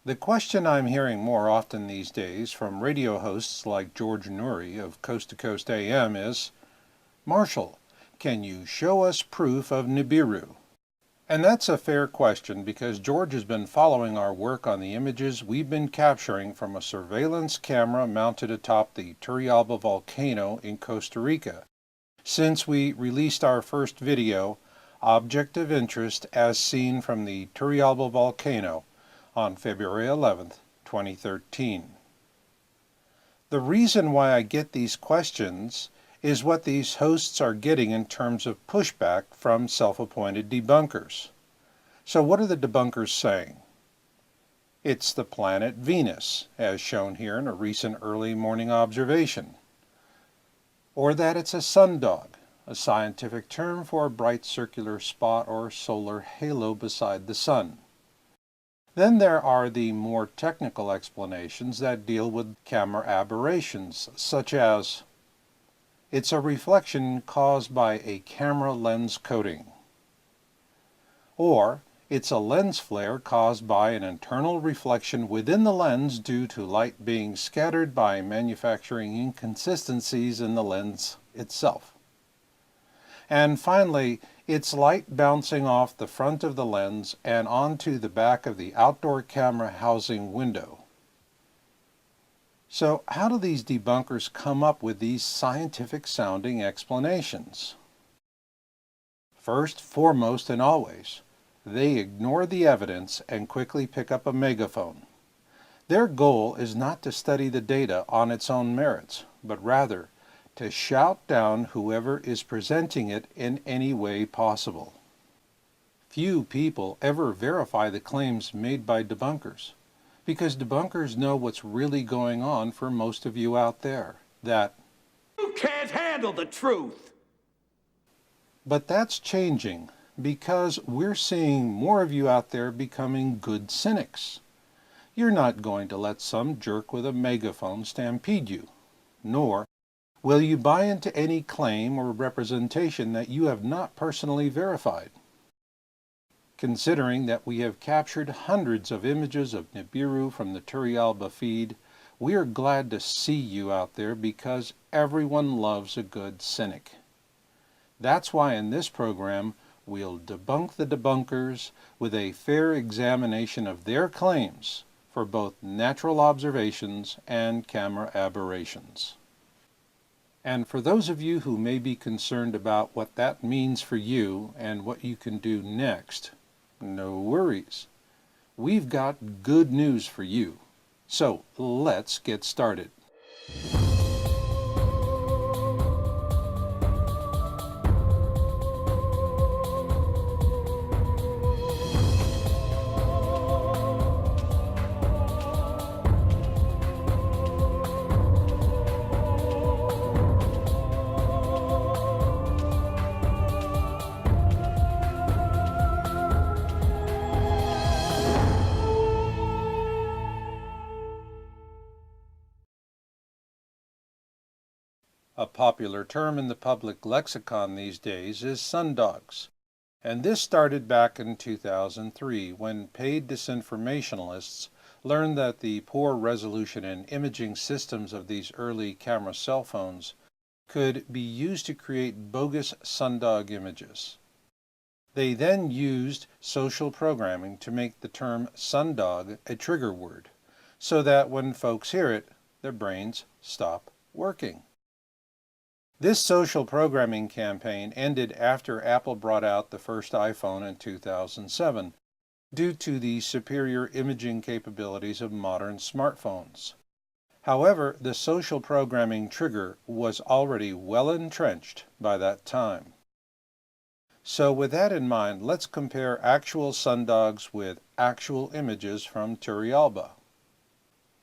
The question I'm hearing more often these days from radio hosts like George Noory of Coast to Coast AM is, Marshall, can you show us proof of Nibiru? And that's a fair question because George has been following our work on the images we've been capturing from a surveillance camera mounted atop the Turrialba volcano in Costa Rica, since we released our first video, Object of Interest as Seen from the Turrialba volcano, on February 11th, 2013. The reason why I get these questions is what these hosts are getting in terms of pushback from self-appointed debunkers. So what are the debunkers saying? It's the planet Venus, as shown here in a recent early morning observation. Or that it's a sundog, a scientific term for a bright circular spot or solar halo beside the sun. Then there are the more technical explanations that deal with camera aberrations, such as, it's a reflection caused by a camera lens coating. Or, it's a lens flare caused by an internal reflection within the lens due to light being scattered by manufacturing inconsistencies in the lens itself. And finally, it's light bouncing off the front of the lens and onto the back of the outdoor camera housing window. So how do these debunkers come up with these scientific sounding explanations? First, foremost, and always, they ignore the evidence and quickly pick up a megaphone. Their goal is not to study the data on its own merits, but rather to shout down whoever is presenting it in any way possible. Few people ever verify the claims made by debunkers, because debunkers know what's really going on for most of you out there, that you can't handle the truth. But that's changing, because we're seeing more of you out there becoming good cynics. You're not going to let some jerk with a megaphone stampede you, nor will you buy into any claim or representation that you have not personally verified. Considering that we have captured hundreds of images of Nibiru from the Turrialba feed, we are glad to see you out there because everyone loves a good cynic. That's why in this program we'll debunk the debunkers with a fair examination of their claims for both natural observations and camera aberrations. And for those of you who may be concerned about what that means for you and what you can do next, no worries. We've got good news for you. So let's get started. A popular term in the public lexicon these days is sundogs, and this started back in 2003 when paid disinformationalists learned that the poor resolution and imaging systems of these early camera cell phones could be used to create bogus sundog images. They then used social programming to make the term sundog a trigger word, so that when folks hear it, their brains stop working. This social programming campaign ended after Apple brought out the first iPhone in 2007, due to the superior imaging capabilities of modern smartphones. However, the social programming trigger was already well entrenched by that time. So with that in mind, let's compare actual sundogs with actual images from Turrialba.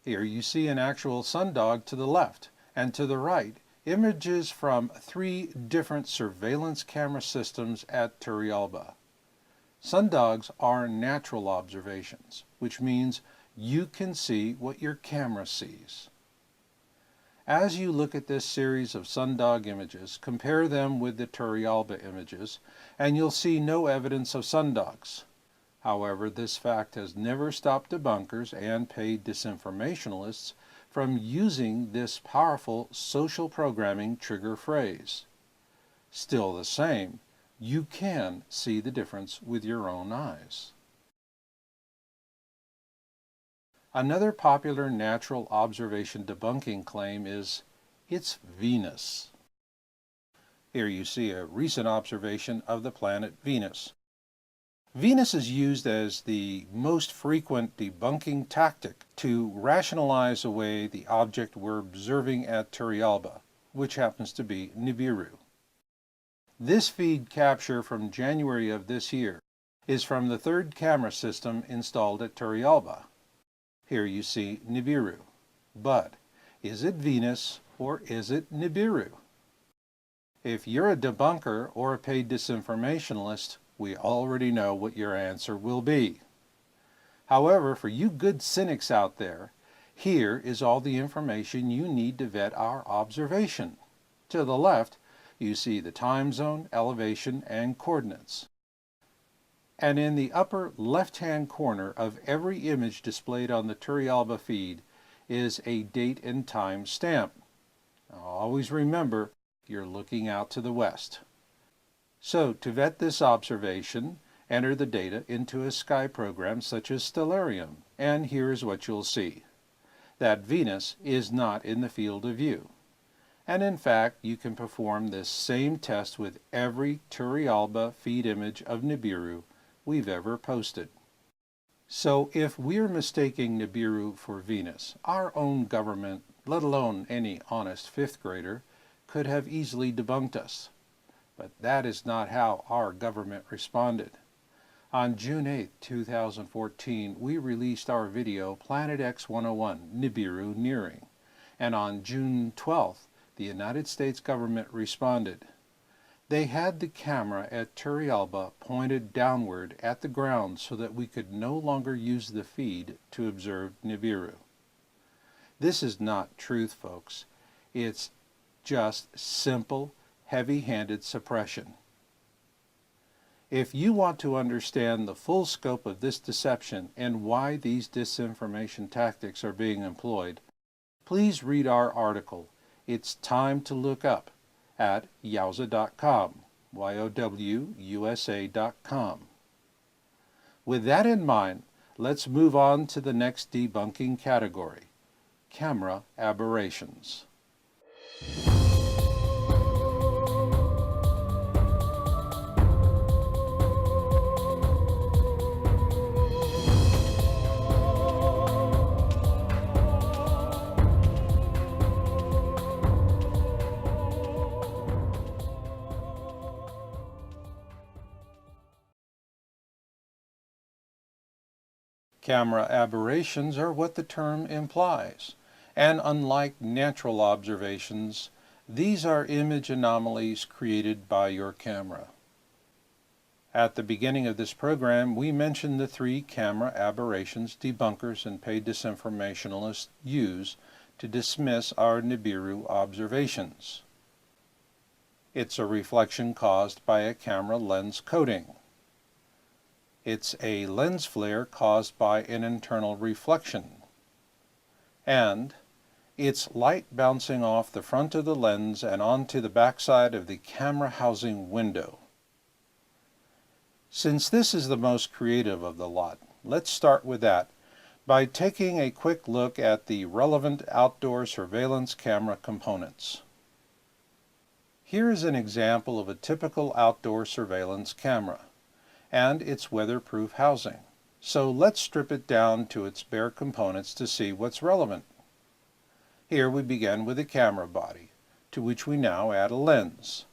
Here you see an actual sundog to the left, and to the right, images from 3 different surveillance camera systems at Turrialba. Sundogs are natural observations, which means you can see what your camera sees. As you look at this series of sundog images, compare them with the Turrialba images, and you'll see no evidence of sundogs. However, this fact has never stopped debunkers and paid disinformationalists from using this powerful social programming trigger phrase. Still the same, you can see the difference with your own eyes. Another popular natural observation debunking claim is, it's Venus. Here you see a recent observation of the planet Venus. Venus is used as the most frequent debunking tactic to rationalize away the object we're observing at Turrialba, which happens to be Nibiru. This feed capture from January of this year is from the 3rd camera system installed at Turrialba. Here you see Nibiru. But is it Venus or is it Nibiru? If you're a debunker or a paid disinformationalist, we already know what your answer will be. However, for you good cynics out there, here is all the information you need to vet our observation. To the left, you see the time zone, elevation, and coordinates. And in the upper left-hand corner of every image displayed on the Turrialba feed is a date and time stamp. Now, always remember, you're looking out to the west. So, to vet this observation, enter the data into a sky program such as Stellarium, and here is what you'll see. That Venus is not in the field of view. And in fact, you can perform this same test with every Turrialba feed image of Nibiru we've ever posted. So if we're mistaking Nibiru for Venus, our own government, let alone any honest 5th grader, could have easily debunked us. But that is not how our government responded. On June 8, 2014, we released our video Planet X 101, Nibiru Nearing. And on June 12th, the United States government responded. They had the camera at Turrialba pointed downward at the ground so that we could no longer use the feed to observe Nibiru. This is not truth, folks. It's just simple, heavy-handed suppression. If you want to understand the full scope of this deception and why these disinformation tactics are being employed, please read our article, It's Time to Look Up, at yowza.com, YOWUSA.com. With that in mind, let's move on to the next debunking category, camera aberrations. Camera aberrations are what the term implies, and unlike natural observations, these are image anomalies created by your camera. At the beginning of this program, we mentioned the 3 camera aberrations debunkers and paid disinformationalists use to dismiss our Nibiru observations. It's a reflection caused by a camera lens coating. It's a lens flare caused by an internal reflection. And it's light bouncing off the front of the lens and onto the backside of the camera housing window. Since this is the most creative of the lot, let's start with that by taking a quick look at the relevant outdoor surveillance camera components. Here is an example of a typical outdoor surveillance camera and its weatherproof housing. So let's strip it down to its bare components to see what's relevant. Here we begin with the camera body, to which we now add a lens.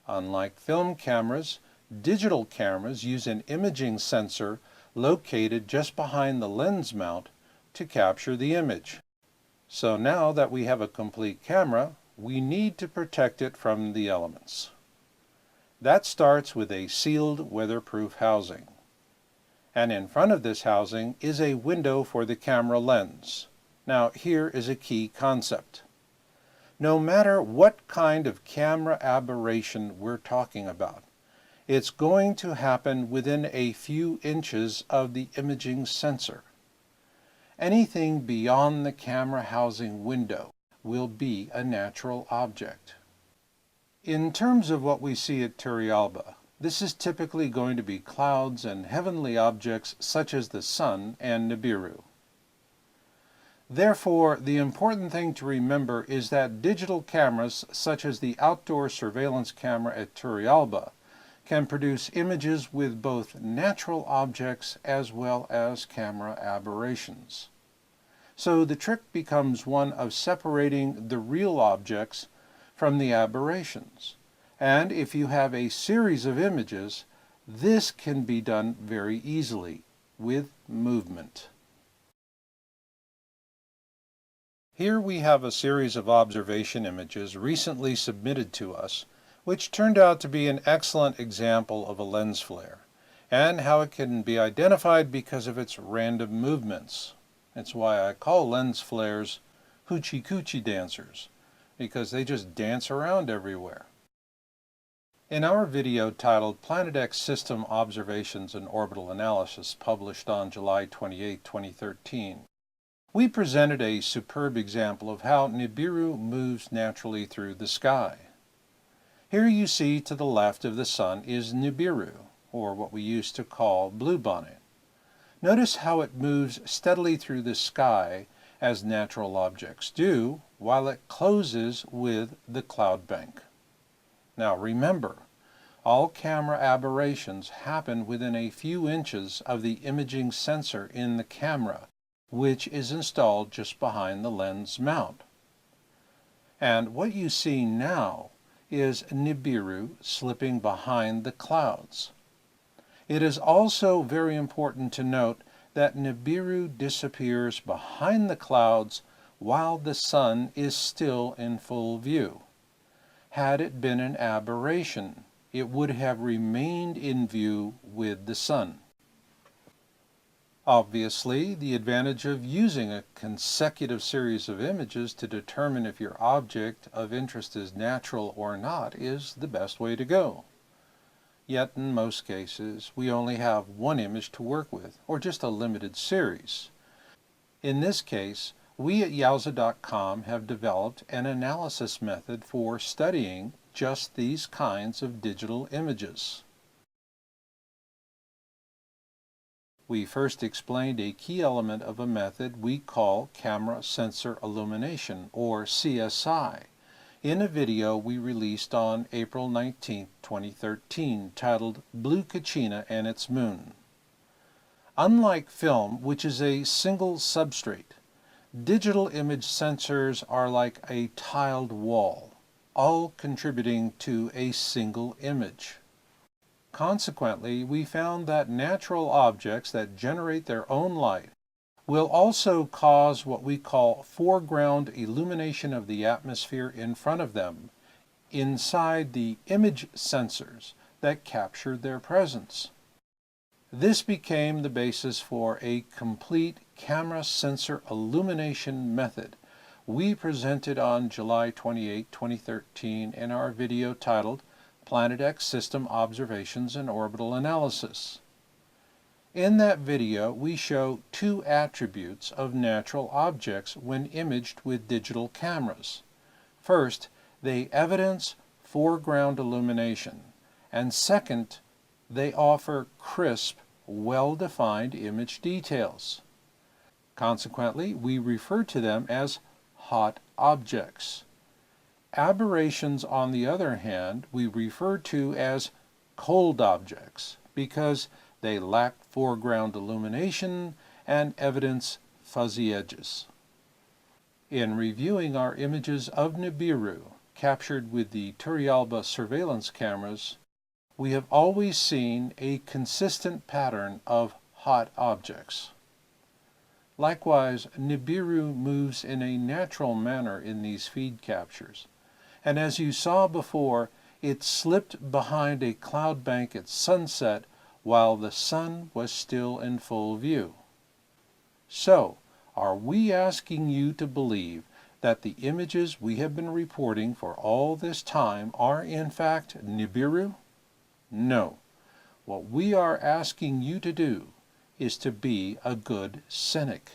Unlike film cameras, Digital cameras use an imaging sensor located just behind the lens mount to capture the image. So now that we have a complete camera, we need to protect it from the elements. That starts with a sealed weatherproof housing. And in front of this housing is a window for the camera lens. Now here is a key concept. No matter what kind of camera aberration we're talking about, it's going to happen within a few inches of the imaging sensor. Anything beyond the camera housing window will be a natural object. In terms of what we see at Turrialba, this is typically going to be clouds and heavenly objects such as the sun and Nibiru. Therefore, the important thing to remember is that digital cameras such as the outdoor surveillance camera at Turrialba can produce images with both natural objects as well as camera aberrations. So the trick becomes one of separating the real objects from the aberrations. And if you have a series of images, this can be done very easily with movement. Here we have a series of observation images recently submitted to us, which turned out to be an excellent example of a lens flare, and how it can be identified because of its random movements. That's why I call lens flares hoochie coochie dancers, because they just dance around everywhere. In our video titled Planet X System Observations and Orbital Analysis, published on July 28, 2013, we presented a superb example of how Nibiru moves naturally through the sky. Here you see to the left of the sun is Nibiru, or what we used to call bluebonnet. Notice how it moves steadily through the sky as natural objects do, while it closes with the cloud bank. Now remember, all camera aberrations happen within a few inches of the imaging sensor in the camera, which is installed just behind the lens mount. And what you see now is Nibiru slipping behind the clouds. It is also very important to note that Nibiru disappears behind the clouds while the sun is still in full view. Had it been an aberration, it would have remained in view with the sun. Obviously, the advantage of using a consecutive series of images to determine if your object of interest is natural or not is the best way to go. Yet in most cases, we only have one image to work with, or just a limited series. In this case, we at Yowza.com have developed an analysis method for studying just these kinds of digital images. We first explained a key element of a method we call camera sensor illumination, or CSI, in a video we released on April 19, 2013, titled Blue Kachina and Its Moon. Unlike film, which is a single substrate, digital image sensors are like a tiled wall, all contributing to a single image. Consequently, we found that natural objects that generate their own light will also cause what we call foreground illumination of the atmosphere in front of them, inside the image sensors that capture their presence. This became the basis for a complete camera sensor illumination method we presented on July 28, 2013 in our video titled Planet X System Observations and Orbital Analysis. In that video, we show two attributes of natural objects when imaged with digital cameras. First, they evidence foreground illumination, and second, they offer crisp, well-defined image details. Consequently, we refer to them as hot objects. Aberrations, on the other hand, we refer to as cold objects because they lack foreground illumination and evidence fuzzy edges. In reviewing our images of Nibiru captured with the Turrialba surveillance cameras, We have always seen a consistent pattern of hot objects. Likewise, Nibiru moves in a natural manner in these feed captures. And as you saw before, it slipped behind a cloud bank at sunset while the sun was still in full view. So, are we asking you to believe that the images we have been reporting for all this time are in fact Nibiru? No. What we are asking you to do is to be a good cynic.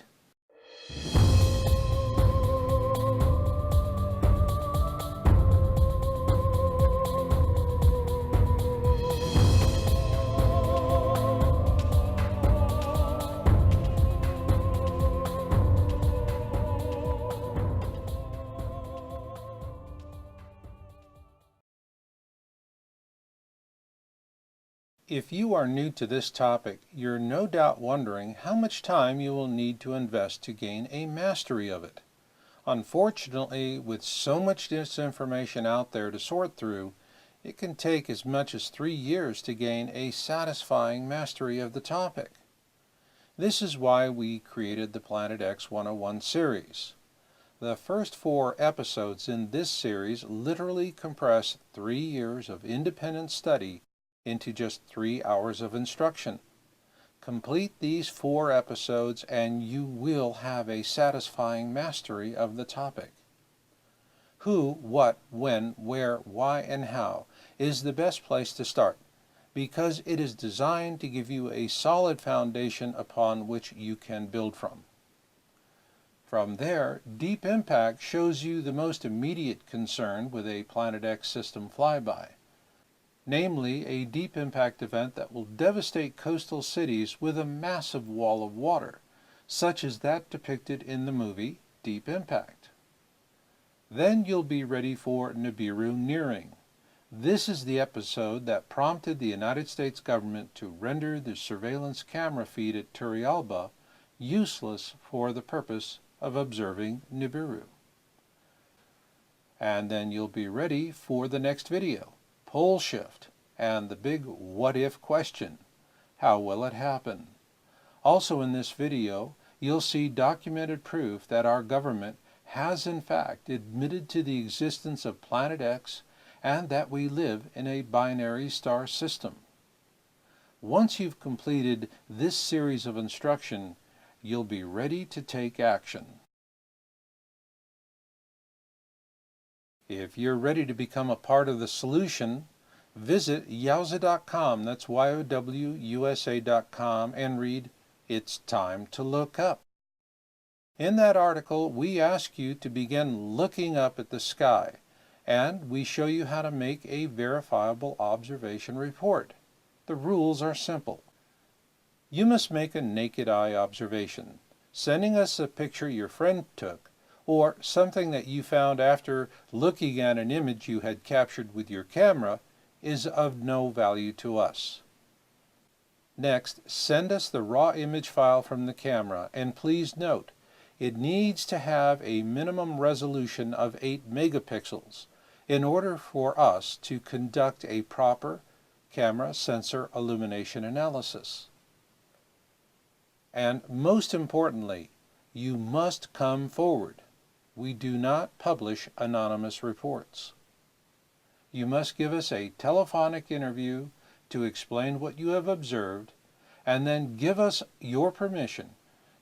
If you are new to this topic, you're no doubt wondering how much time you will need to invest to gain a mastery of it. Unfortunately, with so much disinformation out there to sort through, it can take as much as 3 years to gain a satisfying mastery of the topic. This is why we created the Planet X 101 series. The first 4 episodes in this series literally compress 3 years of independent study into just 3 hours of instruction. Complete these 4 episodes and you will have a satisfying mastery of the topic. Who, what, when, where, why, and how is the best place to start, because it is designed to give you a solid foundation upon which you can build from. From there, Deep Impact shows you the most immediate concern with a Planet X system flyby, namely a deep impact event that will devastate coastal cities with a massive wall of water, such as that depicted in the movie Deep Impact. Then you'll be ready for Nibiru nearing. This is the episode that prompted the United States government to render the surveillance camera feed at Turrialba useless for the purpose of observing Nibiru. And then you'll be ready for the next video, Pole shift, and the big what if question. How will it happen? Also in this video, you'll see documented proof that our government has in fact admitted to the existence of Planet X and that we live in a binary star system. Once you've completed this series of instruction, you'll be ready to take action. If you're ready to become a part of the solution, visit yowza.com, that's YOWUSA.com, and read It's Time to Look Up. In that article, we ask you to begin looking up at the sky, and we show you how to make a verifiable observation report. The rules are simple. You must make a naked eye observation, sending us a picture your friend took, or something that you found after looking at an image you had captured with your camera is of no value to us. Next, send us the raw image file from the camera, and please note, it needs to have a minimum resolution of 8 megapixels in order for us to conduct a proper camera sensor illumination analysis. And most importantly, you must come forward. We do not publish anonymous reports. You must give us a telephonic interview to explain what you have observed, and then give us your permission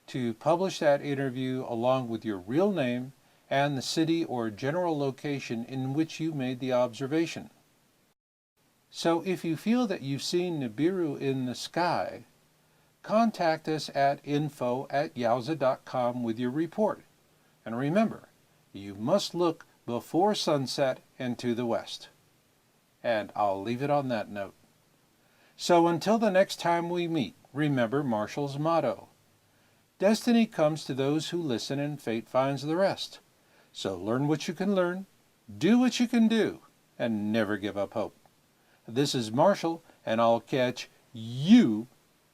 to publish that interview along with your real name and the city or general location in which you made the observation. So if you feel that you've seen Nibiru in the sky, contact us at info@yowza.com with your report. And remember, you must look before sunset and to the west. And I'll leave it on that note. So until the next time we meet, remember Marshall's motto: destiny comes to those who listen and fate finds the rest. So learn what you can learn, do what you can do, and never give up hope. This is Marshall, and I'll catch you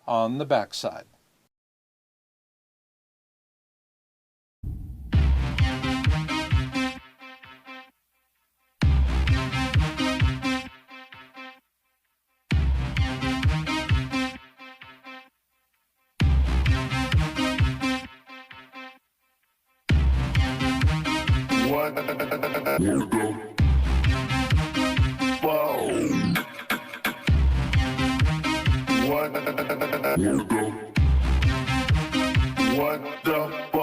on the backside. What? Wanna go? Whoa. What? Wanna go? What the?